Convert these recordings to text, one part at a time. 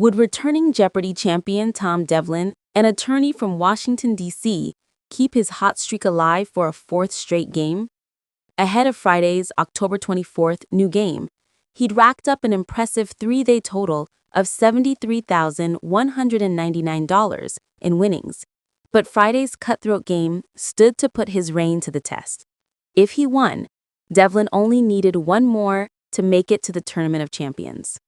Would returning Jeopardy champion Tom Devlin, an attorney from Washington, D.C., keep his hot streak alive for a fourth straight game? Ahead of Friday's October 24th new game, he'd racked up an impressive three-day total of $73,199 in winnings. But Friday's cutthroat game stood to put his reign to the test. If he won, Devlin only needed one more to make it to the Tournament of Champions.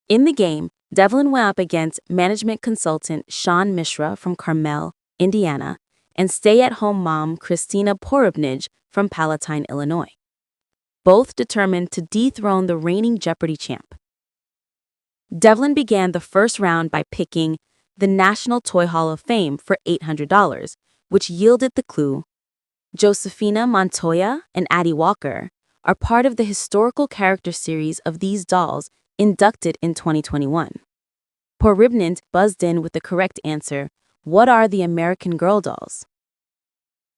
In the game, Devlin went up against management consultant Sean Mishra from Carmel, Indiana, and stay-at-home mom Christina Porubnij from Palatine, Illinois, both determined to dethrone the reigning Jeopardy champ. Devlin began the first round by picking the National Toy Hall of Fame for $800, which yielded the clue. Josefina Montoya and Addie Walker are part of the historical character series of these dolls inducted in 2021. Porubnij buzzed in with the correct answer, what are the American Girl dolls?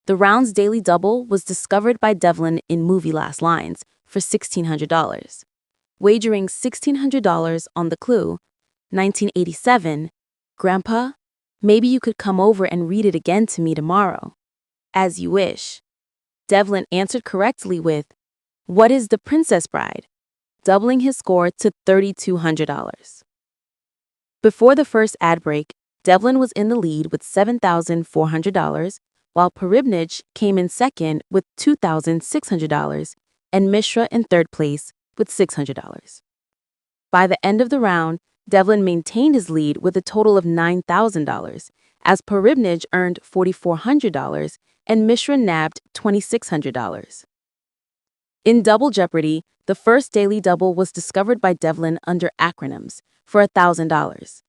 The round's daily double was discovered by Devlin in Movie Last Lines for $1,600. Wagering $1,600 on the clue, 1987, Grandpa, maybe you could come over and read it again to me tomorrow. As you wish. Devlin answered correctly with, what is The Princess Bride? Doubling his score to $3,200. Before the first ad break, Devlin was in the lead with $7,400, while Porubnij came in second with $2,600, and Mishra in third place with $600. By the end of the round, Devlin maintained his lead with a total of $9,000, as Porubnij earned $4,400 and Mishra nabbed $2,600. In Double Jeopardy, the first daily double was discovered by Devlin under acronyms for $1,000.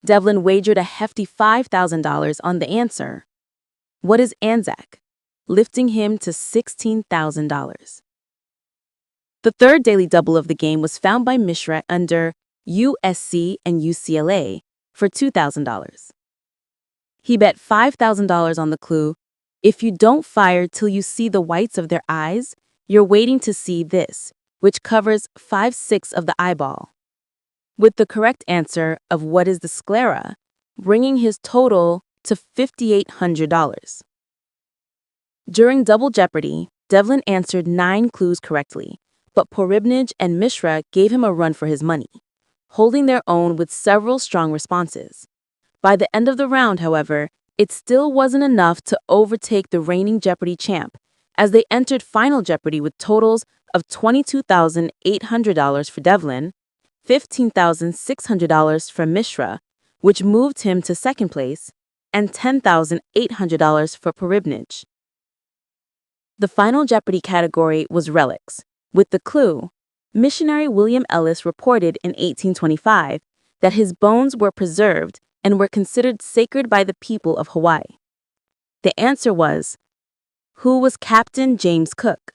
Devlin wagered a hefty $5,000 on the answer. What is ANZAC? Lifting him to $16,000. The third daily double of the game was found by Mishra under USC and UCLA for $2,000. He bet $5,000 on the clue, if you don't fire till you see the whites of their eyes, you're waiting to see this, which covers 5/6 of the eyeball. With the correct answer of what is the sclera, bringing his total to $5,800. During Double Jeopardy, Devlin answered 9 clues correctly, but Porubnij and Mishra gave him a run for his money, holding their own with several strong responses. By the end of the round, however, it still wasn't enough to overtake the reigning Jeopardy champ, as they entered Final Jeopardy with totals of $22,800 for Devlin, $15,600 for Mishra, which moved him to second place, and $10,800 for Porubnij. The Final Jeopardy category was relics, with the clue, missionary William Ellis reported in 1825 that his bones were preserved and were considered sacred by the people of Hawaii. The answer was, who was Captain James Cook?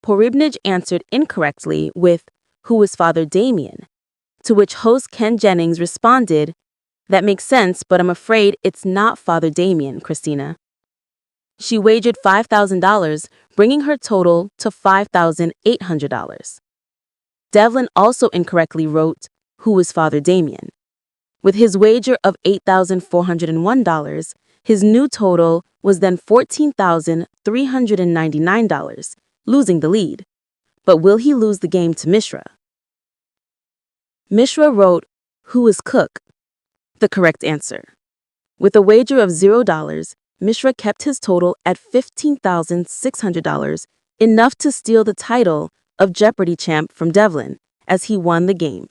Porubnij answered incorrectly with, who was Father Damien? To which host Ken Jennings responded, that makes sense, but I'm afraid it's not Father Damien, Christina. She wagered $5,000, bringing her total to $5,800. Devlin also incorrectly wrote, who was Father Damien? With his wager of $8,401, his new total was then $14,399, losing the lead. But will he lose the game to Mishra? Mishra wrote, who is Cook? The correct answer. With a wager of $0, Mishra kept his total at $15,600, enough to steal the title of Jeopardy champ from Devlin, as he won the game.